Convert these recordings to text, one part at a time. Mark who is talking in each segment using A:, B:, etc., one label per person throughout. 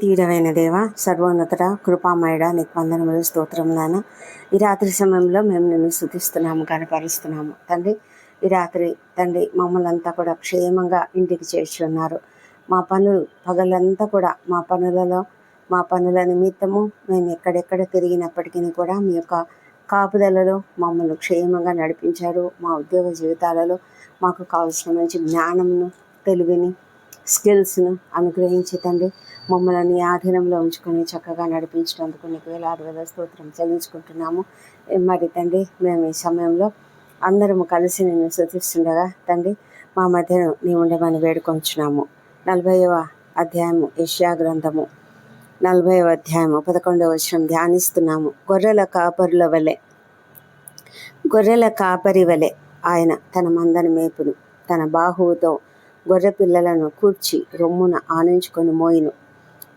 A: తీరమైన దేవ, సర్వోన్నతుడ, కృపామయుడ, నీకు వందనములు, స్తోత్రం నాన్న. ఈ రాత్రి సమయంలో మేము నిన్ను స్తుతిస్తున్నాము, కనపరుస్తున్నాము తండ్రి. ఈ రాత్రి తండ్రి మమ్మల్ని అంతా కూడా క్షేమంగా ఇంటికి చేర్చి ఉన్నారు. మా పనులు పగలంతా కూడా మా పనుల నిమిత్తము మేము ఎక్కడెక్కడ తిరిగినప్పటికీ కూడా మీ యొక్క కాపుదలలో మమ్మల్ని క్షేమంగా నడిపించారు. మా ఉద్యోగ జీవితాలలో మాకు కావలసిన మంచి జ్ఞానమును, తెలివిని, స్కిల్స్ను అనుగ్రహించి తండ్రి మమ్మల్ని ఆధీనంలో ఉంచుకొని చక్కగా నడిపించినందుకు నీకు వేలాది స్తోత్రం చెల్లించుకుంటున్నాము. మరి తండ్రి మేము ఈ సమయంలో అందరము కలిసి నిన్ను స్తుతిస్తుండగా తండ్రి మా మధ్యను నీ ఉండమని వేడుకొంచున్నాము. 40వ అధ్యాయము యెషయా గ్రంథము 40వ అధ్యాయము 11వ వచనం ధ్యానిస్తున్నాము. గొర్రెల కాపరి వలె ఆయన తన మందని మేపును, తన బాహువుతో గొర్రె పిల్లలను కూర్చి రొమ్మున ఆనించుకొని మోయిను,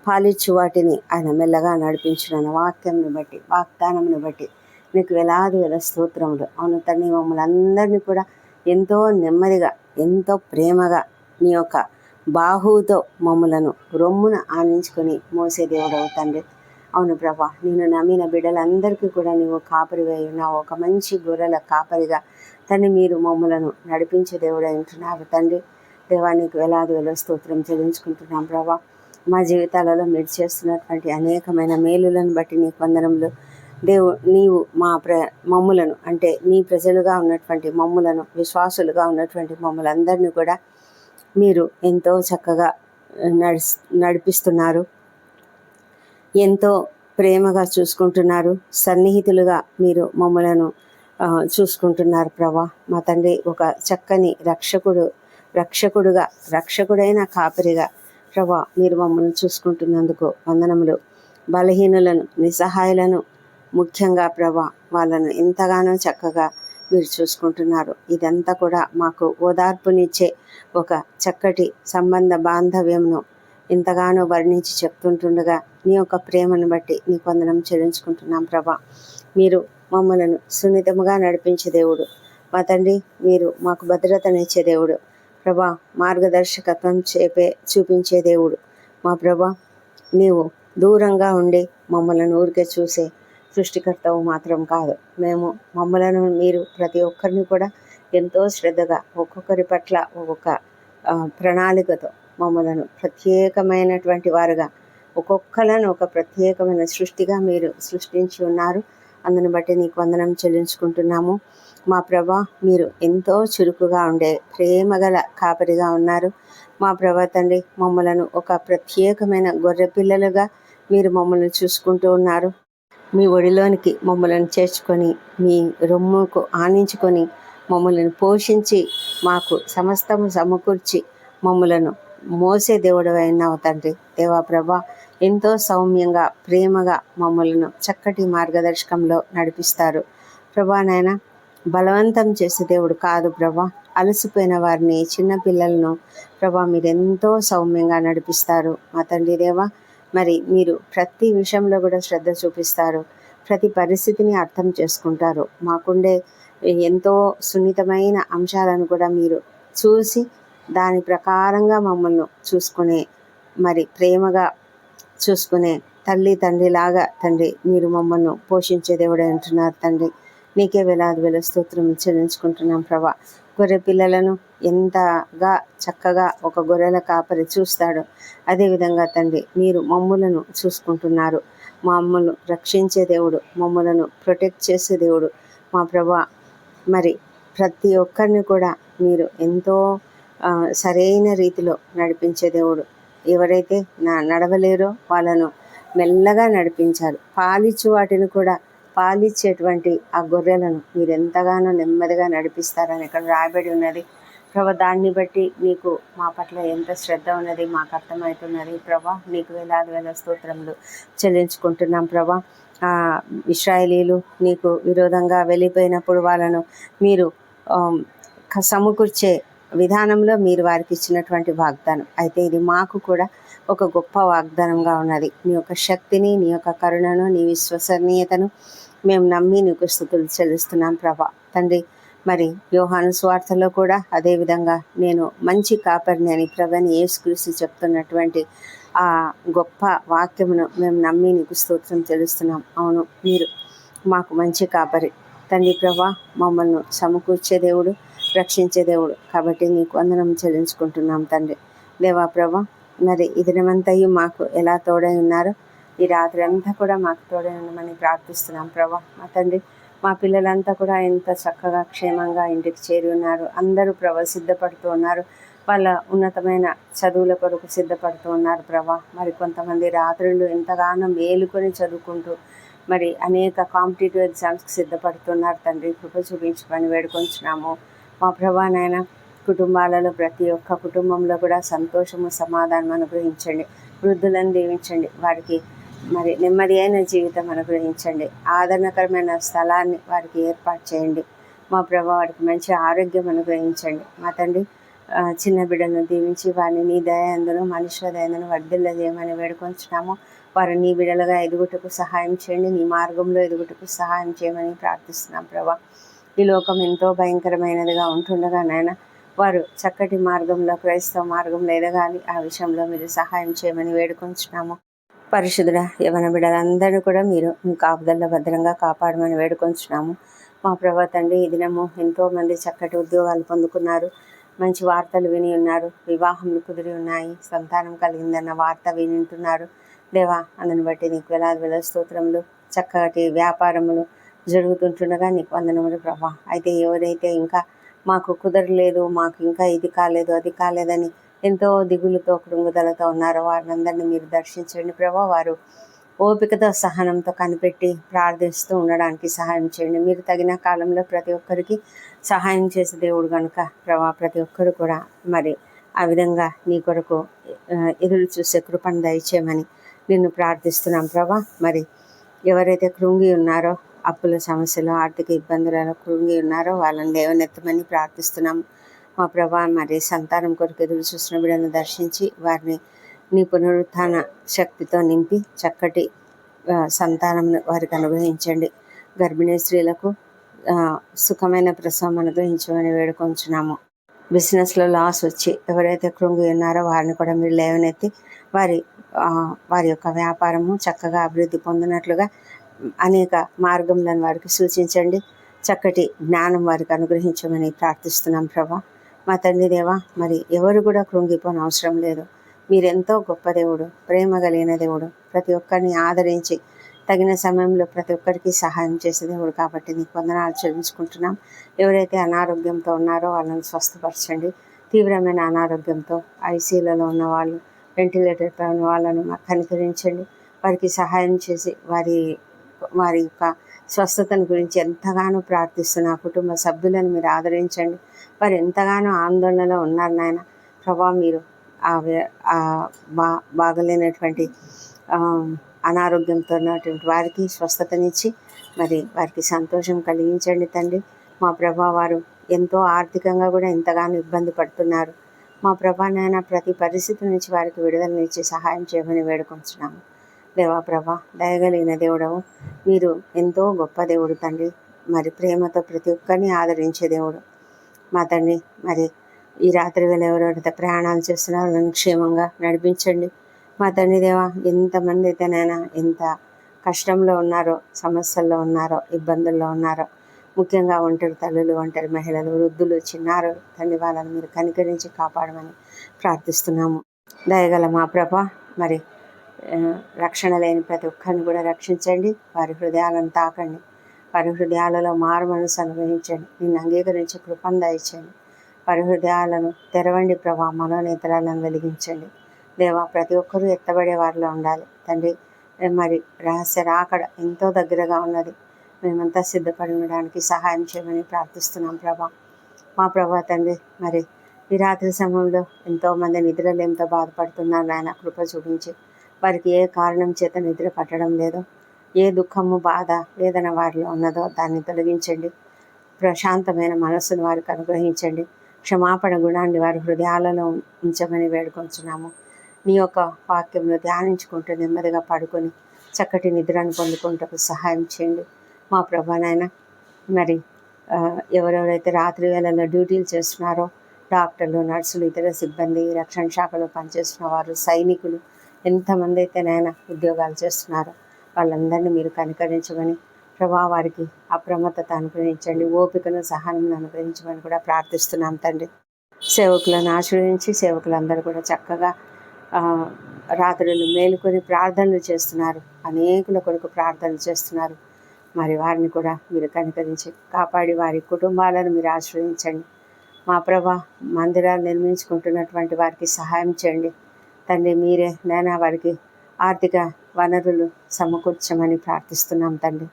A: పాలిచ్చు వాటిని ఆయన మెల్లగా నడిపించున్న వాగ్దానమును బట్టి నీకు వేలాది స్తోత్రములు. అవును తండ్రి, మమ్మల్ని అందరినీ కూడా ఎంతో నెమ్మదిగా, ఎంతో ప్రేమగా నీ యొక్క బాహువుతో మమ్మలను రొమ్మున ఆనించుకొని మోసే దేవుడవు తండ్రి. అవును ప్రభా, నేను నమ్మిన బిడ్డలందరికీ కూడా నీవు కాపరివై ఉన్నావు. ఒక మంచి గొర్రెల కాపరిగా తండ్రి మీరు మమ్మలను నడిపించే దేవుడై ఉంటున్నారు తండ్రి. దేవానికి వేలాది స్తోత్రం చెల్లించుకుంటున్నాం ప్రభా. మా జీవితాలలో మీరు చేస్తున్నటువంటి అనేకమైన మేలులను బట్టి నీకు వందనములు. నీవు మమ్ములను అంటే నీ ప్రజలుగా ఉన్నటువంటి మమ్ములను, విశ్వాసులుగా ఉన్నటువంటి మమ్మలందరినీ కూడా మీరు ఎంతో చక్కగా నడిపిస్తున్నారు, ఎంతో ప్రేమగా చూసుకుంటున్నారు, సన్నిహితులుగా మీరు మమ్మలను చూసుకుంటున్నారు ప్రభా. మా తండ్రి ఒక చక్కని రక్షకుడైన కాపరిగా ప్రభా మీరు మమ్మల్ని చూసుకుంటున్నందుకు వందనములు. బలహీనులను, నిస్సహాయులను ముఖ్యంగా ప్రభా వాళ్ళను ఎంతగానో చక్కగా మీరు చూసుకుంటున్నారు. ఇదంతా కూడా మాకు ఓదార్పునిచ్చే ఒక చక్కటి సంబంధ బాంధవ్యంను ఎంతగానో వర్ణించి చెప్తుంటుండగా నీ యొక్క ప్రేమను బట్టి నీకు వందనం చెల్లించుకుంటున్నాం ప్రభా. మీరు మమ్మలను సున్నితముగా నడిపించే దేవుడు మా తండ్రి. మీరు మాకు భద్రతనిచ్చే దేవుడు ప్రభా, మార్గదర్శకత్వం చూపించే దేవుడు మా ప్రభా. నీవు దూరంగా ఉండి మమ్మల్ని ఊరికే చూసే సృష్టికర్తవు మాత్రం కాదు. మమ్మలను మీరు ప్రతి ఒక్కరిని కూడా ఎంతో శ్రద్ధగా, ఒక్కొక్కరి పట్ల ఒక్కొక్క ప్రణాళికతో మమ్మలను ప్రత్యేకమైనటువంటి వారుగా, ఒక్కొక్కలను ఒక ప్రత్యేకమైన సృష్టిగా మీరు సృష్టించి ఉన్నారు. అందుని బట్టి నీకు వందనం చెల్లించుకుంటున్నాము మా ప్రభా. మీరు ఎంతో చురుకుగా ఉండే ప్రేమగల కాపరిగా ఉన్నారు మా ప్రభా తండ్రి. మమ్మలను ఒక ప్రత్యేకమైన గొర్రె పిల్లలుగా మీరు మమ్మల్ని చూసుకుంటూ ఉన్నారు. మీ ఒడిలోనికి మమ్మల్ని చేర్చుకొని మీ రొమ్ముకు ఆనించుకొని మమ్మల్ని పోషించి మాకు సమస్తము సమకూర్చి మమ్మలను మోసే దేవుడు అయినావు తండ్రి. దేవా ప్రభా, ఎంతో సౌమ్యంగా, ప్రేమగా మమ్మలను చక్కటి మార్గదర్శకంలో నడిపిస్తారు ప్రభా. నాయన బలవంతం చేసే దేవుడు కాదు ప్రభా. అలసిపోయిన వారిని, చిన్నపిల్లలను ప్రభా మీరు ఎంతో సౌమ్యంగా నడిపిస్తారు మా తండ్రి దేవా. మరి మీరు ప్రతి విషయంలో కూడా శ్రద్ధ చూపిస్తారు, ప్రతి పరిస్థితిని అర్థం చేసుకుంటారు. మాకుండే ఎంతో సున్నితమైన అంశాలను కూడా మీరు చూసి దాని ప్రకారంగా మమ్మల్ని చూసుకునే, మరి ప్రేమగా చూసుకునే తండ్రిలాగా తండ్రి మీరు మమ్మల్ని పోషించే దేవుడే అంటున్నారు తండ్రి. నీకే వేలాది స్తోత్రం చెల్లించుకుంటున్నాం ప్రభా. గొర్రె పిల్లలను ఎంతగా చక్కగా ఒక గొర్రెల కాపరి చూస్తాడో అదేవిధంగా తండ్రి మీరు మమ్ములను చూసుకుంటున్నారు. మమ్మల్ని రక్షించే దేవుడు, మమ్మలను ప్రొటెక్ట్ చేసే దేవుడు మా ప్రభా. మరి ప్రతి ఒక్కరిని కూడా మీరు ఎంతో సరైన రీతిలో నడిపించే దేవుడు. ఎవరైతే నడవలేరో వాళ్ళను మెల్లగా నడిపించారు. పాలిచ్చు వాటిని కూడా, పాలిచ్చేటువంటి ఆ గొర్రెలను మీరు ఎంతగానో నెమ్మదిగా నడిపిస్తారని ఇక్కడ రాయబడి ఉన్నది ప్రభా. దాన్ని బట్టి నీకు మా పట్ల ఎంత శ్రద్ధ ఉన్నది మాకు అర్థమవుతున్నది ప్రభా. నీకు వేలాది స్తోత్రములు చెల్లించుకుంటున్నాం ప్రభా. ఇశ్రాయేలీలు నీకు విరోధంగా వెళ్ళిపోయినప్పుడు వాళ్ళను మీరు సమకూర్చే విధానంలో మీరు వారికి ఇచ్చినటువంటి వాగ్దానం అయితే ఇది మాకు కూడా ఒక గొప్ప వాగ్దానంగా ఉన్నది. నీ యొక్క శక్తిని, నీ యొక్క కరుణను, నీ విశ్వసనీయతను మేము నమ్మి నీకు స్తుతులు చెల్లిస్తున్నాం ప్రభా తండ్రి. మరి యోహాను సువార్తలో కూడా అదేవిధంగా నేను మంచి కాపరిని అని ప్రభువైన యేసుక్రీస్తు చెప్తున్నటువంటి ఆ గొప్ప వాక్యమును మేము నమ్మి నీకు స్తోత్రం తెలుస్తున్నాం. అవును, మీరు మాకు మంచి కాపరి తండ్రి ప్రభా, మమ్మల్ని సమకూర్చే దేవుడు, రక్షించే దేవుడు కాబట్టి నీకు వందనం చెల్లించుకుంటున్నాం తండ్రి. దేవా ప్రభా, మరి ఈ దినమంతయు మాకు ఎలా తోడై ఉన్నారో ఈ రాత్రి అంతా కూడా మాకు తోడై ఉండమని ప్రార్థిస్తున్నాం ప్రభా. మా తండ్రి, మా పిల్లలంతా కూడా ఎంత చక్కగా క్షేమంగా ఇంటికి చేరి ఉన్నారు. అందరూ ప్రభా సిద్ధపడుతూ ఉన్నారు, వాళ్ళ ఉన్నతమైన చదువుల కొరకు సిద్ధపడుతూ ఉన్నారు ప్రభా. మరి కొంతమంది రాత్రులు ఎంతగానో మేలుకొని చదువుకుంటూ మరి అనేక కాంపిటేటివ్ ఎగ్జామ్స్కి సిద్ధపడుతున్నారు తండ్రి. కృప చూపించమని వేడుకొంచున్నాము మా ప్రభా. నాయన, కుటుంబాలలో ప్రతి ఒక్క కుటుంబంలో కూడా సంతోషము, సమాధానం అనుగ్రహించండి. వృద్ధులను దీవించండి, వారికి మరి నెమ్మది అయిన జీవితం అనుగ్రహించండి. ఆదరణకరమైన స్థలాన్ని వారికి ఏర్పాటు చేయండి మా ప్రభా. వారికి మంచి ఆరోగ్యం అనుగ్రహించండి మా తండ్రి. చిన్న బిడ్డలను దీవించి వారిని నీ దయందును మనుష్యుల దయందును వర్ధిల్ల చేయమని వేడుకొంచున్నాము. వారు నీ బిడ్డలుగా ఎదుగుటకు సహాయం చేయండి, నీ మార్గంలో ఎదుగుటకు సహాయం చేయమని ప్రార్థిస్తున్నాం ప్రభా. ఈ లోకం ఎంతో భయంకరమైనదిగా ఉంటుండగా నాయన, వారు చక్కటి మార్గంలో, క్రైస్తవ మార్గంలో ఎదగాలి. ఆ విషయంలో మీరు సహాయం చేయమని వేడుకొంచున్నాము. పరిశుద్ధుడ యవన బిడ్డలందరూ కూడా మీరు మీ కాపుదల్లో భద్రంగా కాపాడమని వేడుకొంచున్నాము మా ప్రభా తండ్రి. ఈ దినము ఎంతోమంది చక్కటి ఉద్యోగాలు పొందుకున్నారు, మంచి వార్తలు విని ఉన్నారు, వివాహములు కుదిరి ఉన్నాయి, సంతానం కలిగిందన్న వార్త వింటున్నారు దేవా. అందుని బట్టి నీకు వేల స్తోత్రములు. చక్కటి వ్యాపారములు జరుగుతుంటుండగా నీకు వందనములు ప్రభా. అయితే ఎవరైతే ఇంకా మాకు కుదరలేదు, మాకు ఇంకా ఇది కాలేదు, అది కాలేదని ఎంతో దిగులుతో, కృంగుదలతో ఉన్నారో వారినందరినీ మీరు దర్శించండి ప్రభా. వారు ఓపికతో, సహనంతో కనిపెట్టి ప్రార్థిస్తూ ఉండడానికి సహాయం చేయండి. మీరు తగిన కాలంలో ప్రతి ఒక్కరికి సహాయం చేసే దేవుడు కనుక ప్రభా, ప్రతి ఒక్కరు కూడా మరి ఆ విధంగా నీ కొరకు ఎదురు చూసే కృపను దయచేయమని నిన్ను ప్రార్థిస్తున్నాం ప్రభా. మరి ఎవరైతే కృంగి ఉన్నారో, అప్పుల సమస్యలు, ఆర్థిక ఇబ్బందులలో కృంగి ఉన్నారో వాళ్ళని లేవనెత్తమని ప్రార్థిస్తున్నాం మా ప్రభా. మరి సంతానం కొరకు ఎదురు చూసిన బిడ్డలను దర్శించి వారిని నీ పునరుత్థాన శక్తితో నింపి చక్కటి సంతానం వారికి అనుగ్రహించండి. గర్భిణీ స్త్రీలకు సుఖమైన ప్రసవం అనుగ్రహించమని వేడుకొంచున్నాము. బిజినెస్లో లాస్ వచ్చి ఎవరైతే కృంగి ఉన్నారో వారిని కూడా మీరు లేవనెత్తి వారి యొక్క వ్యాపారము చక్కగా అభివృద్ధి పొందినట్లుగా అనేక మార్గములను వారికి సూచించండి. చక్కటి జ్ఞానం వారికి అనుగ్రహించమని ప్రార్థిస్తున్నాం ప్రభా. మా తండ్రి దేవా, మరి ఎవరు కూడా కృంగిపోని అవసరం లేదు. మీరెంతో గొప్ప దేవుడు, ప్రేమ కలిగిన దేవుడు, ప్రతి ఒక్కరిని ఆదరించి తగిన సమయంలో ప్రతి ఒక్కరికి సహాయం చేసే దేవుడు కాబట్టి నీకు వందనాలు చెల్లించుకుంటున్నాం. ఎవరైతే అనారోగ్యంతో ఉన్నారో వాళ్ళని స్వస్థపరచండి. తీవ్రమైన అనారోగ్యంతో ఐసీయూలలో ఉన్న వాళ్ళు, వెంటిలేటర్పై ఉన్న వాళ్ళను కనికరించండి. వారికి సహాయం చేసి వారి యొక్క స్వస్థతను గురించి ఎంతగానో ప్రార్థిస్తున్న కుటుంబ సభ్యులను మీరు ఆదరించండి. వారు ఎంతగానో ఆందోళనలో ఉన్నారు నాయన ప్రభా. మీరు బాగలేనటువంటి అనారోగ్యంతో ఉన్నటువంటి వారికి స్వస్థతనిచ్చి మరి వారికి సంతోషం కలిగించండి తండ్రి. మా ప్రభా, వారు ఎంతో ఆర్థికంగా కూడా ఎంతగానో ఇబ్బంది పడుతున్నారు మా ప్రభా. నాయన ప్రతి పరిస్థితి నుంచి వారికి విడుదలనిచ్చి సహాయం చేయమని వేడుకొంచున్నాము దేవా. ప్రభా, దయగలిగిన దేవుడవు, మీరు ఎంతో గొప్ప దేవుడు తండ్రి. మరి ప్రేమతో ప్రతి ఒక్కరిని ఆదరించే దేవుడు మా తండ్రి. మరి ఈ రాత్రి వేళ ఎవరెవరైతే ప్రయాణాలు చేస్తున్నారో వాళ్ళని క్షేమంగా నడిపించండి మా తండ్రి దేవా. ఎంతమంది అయితేనైనా ఎంత కష్టంలో ఉన్నారో, సమస్యల్లో ఉన్నారో, ఇబ్బందుల్లో ఉన్నారో, ముఖ్యంగా ఒంటరి తల్లులు, ఒంటరి మహిళలు, వృద్ధులు, చిన్నారులు తండ్రి, వాళ్ళని మీరు కనికరించి కాపాడమని ప్రార్థిస్తున్నాము దయగల మా ప్రభా. మరి రక్షణ లేని ప్రతి ఒక్కరిని కూడా రక్షించండి. వారి హృదయాలను తాకండి. వారి హృదయాలలో మారు మనసు అనుగ్రహించండి. నిన్ను అంగీకరించి కృపను దయచేయండి. వారి హృదయాలను తెరవండి ప్రభా. మనోనేతరాలను వెలిగించండి దేవా. ప్రతి ఒక్కరూ ఎత్తబడే వారిలో ఉండాలి తండ్రి. మరి రహస్య రాకడ ఎంతో దగ్గరగా ఉన్నది. మేమంతా సిద్ధపడి ఉండడానికి సహాయం చేయమని ప్రార్థిస్తున్నాం ప్రభా. మా ప్రభా తండ్రి, మరి ఈ రాత్రి సమయంలో ఎంతోమంది నిద్రలేంతో బాధపడుతున్నారు నాయన. కృప చూపించి వారికి ఏ కారణం చేత నిద్ర పట్టడం లేదో, ఏ దుఃఖము, బాధ, వేదన వారిలో ఉన్నదో దాన్ని తొలగించండి. ప్రశాంతమైన మనస్సును వారికి అనుగ్రహించండి. క్షమాపణ గుణాన్ని వారి హృదయాలలో ఉంచమని వేడుకొంచున్నాము. నీ యొక్క వాక్యంలో ధ్యానించుకుంటూ నెమ్మదిగా పడుకొని చక్కటి నిద్రను పొందుకుంటూ సహాయం చేయండి మా ప్రభా నాయన. మరి ఎవరెవరైతే రాత్రి వేళల్లో డ్యూటీలు చేస్తున్నారో, డాక్టర్లు, నర్సులు, ఇతర సిబ్బంది, రక్షణ శాఖలో పనిచేస్తున్న వారు, సైనికులు, ఎంతమంది అయితే నాయన ఉద్యోగాలు చేస్తున్నారో వాళ్ళందరినీ మీరు కనికరించమని ప్రభా వారికి అప్రమత్తత అనుగ్రహించండి, ఓపికను సహనం అనుగ్రహించమని కూడా ప్రార్థిస్తున్నాం తండ్రి. సేవకులను ఆశ్రయించి సేవకులందరూ కూడా చక్కగా రాత్రులు మేలుకొని ప్రార్థనలు చేస్తున్నారు, అనేకుల కొరకు ప్రార్థనలు చేస్తున్నారు. మరి వారిని కూడా మీరు కనికరించి కాపాడి వారి కుటుంబాలను మీరు ఆశ్రయించండి. మా ప్రభా మందిరాలు నిర్మించుకుంటున్నటువంటి వారికి సహాయం చేయండి తండ్రి. మీరే నాయనా వారికి ఆర్థిక వనరులు సమకూర్చమని ప్రార్థిస్తున్నాం తండ్రి.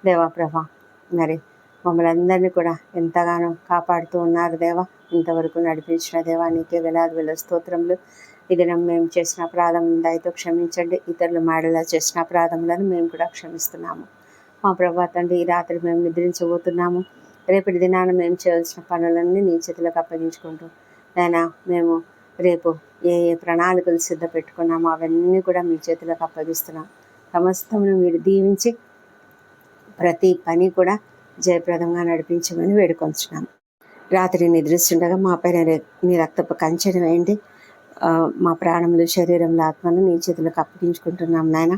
A: దేవా ప్రభా మరి మమ్మల్ని అందరినీ కూడా ఎంతగానో కాపాడుతూ ఉన్నారు దేవా. ఇంతవరకు నడిపించిన దేవా నీకే వేల స్తోత్రములు. ఈ దినం మేము చేసిన అపరాధములను దయతో క్షమించండి. ఇతరులు మాడలా చేసిన అపరాధములను మేము కూడా క్షమిస్తున్నాము. మా ప్రభా తండ్రి, ఈ రాత్రి మేము నిద్రించబోతున్నాము. రేపటి దినాన మేము చేయాల్సిన పనులన్నీ నీ చేతులకు అప్పగించుకుంటూ నాయనా మేము రేపు ఏ ఏ ప్రణాళికలు సిద్ధపెట్టుకున్నామో అవన్నీ కూడా మీ చేతులకు అప్పగిస్తున్నాం. సమస్తమును మీరు దీవించి ప్రతి పని కూడా జయప్రదంగా నడిపించమని వేడుకొంచున్నాం. రాత్రి నిద్రిస్తుండగా మా పైన నీ రక్తపు కంచెను వేయండి. మా ప్రాణములు, శరీరంలో, ఆత్మను నీ చేతులకు అప్పగించుకుంటున్నాం నాయన.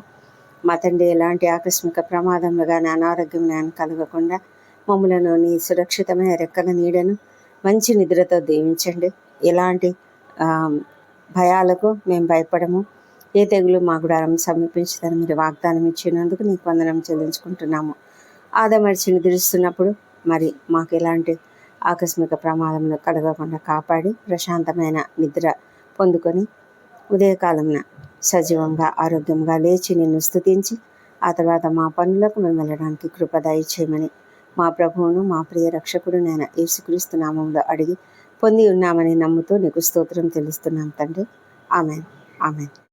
A: మా తండ్రి ఎలాంటి ఆకస్మిక ప్రమాదంలో కానీ అనారోగ్యం కానీ కలగకుండా మమ్మలను నీ సురక్షితమైన రెక్కల నీడను మంచి నిద్రతో దీవించండి. ఎలాంటి భయాలకు మేము భయపడము. ఏ తెగులు మా గుడారం సమీపించదని మీరు వాగ్దానం ఇచ్చినందుకు నీకు వందనం చెల్లించుకుంటున్నాము. ఆదమర్చి నిద్రిస్తున్నప్పుడు మరి మాకు ఎలాంటి ఆకస్మిక ప్రమాదంలో కలగకుండా కాపాడి ప్రశాంతమైన నిద్ర పొందుకొని ఉదయకాలంన సజీవంగా ఆరోగ్యంగా లేచి నిన్ను స్తుతించి ఆ తర్వాత మా పనులకు మేము వెళ్ళడానికి కృప దయచేయమని మా ప్రభువును మా ప్రియ రక్షకుడు నేను యేసుక్రీస్తు నామంలో అడిగి పొంది ఉన్నామని నమ్ముతూ నీకు స్తోత్రం తెలుస్తున్నాం తండ్రి. ఆమెన్. ఆమెన్.